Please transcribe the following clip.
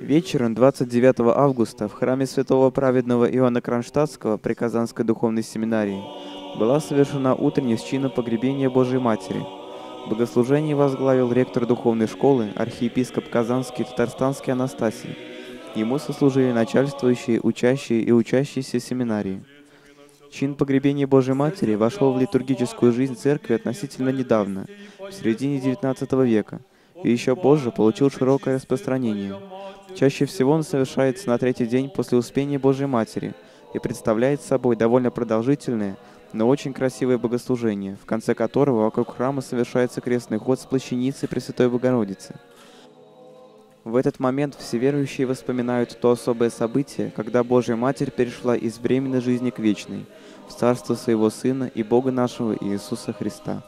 Вечером 29 августа в храме святого праведного Иоанна Кронштадтского при Казанской духовной семинарии была совершена утренняя счина погребения Божией Матери. Богослужение возглавил ректор духовной школы, архиепископ Казанский Татарстанский Анастасий. Ему сослужили начальствующие, учащие и учащиеся семинарии. Чин погребения Божией Матери вошел в литургическую жизнь церкви относительно недавно, в середине XIX века, и еще позже получил широкое распространение. Чаще всего он совершается на третий день после Успения Божией Матери и представляет собой довольно продолжительное, но очень красивое богослужение, в конце которого вокруг храма совершается крестный ход с плащаницей Пресвятой Богородицы. В этот момент все верующие вспоминают то особое событие, когда Божья Матерь перешла из временной жизни к вечной, в царство своего Сына и Бога нашего Иисуса Христа.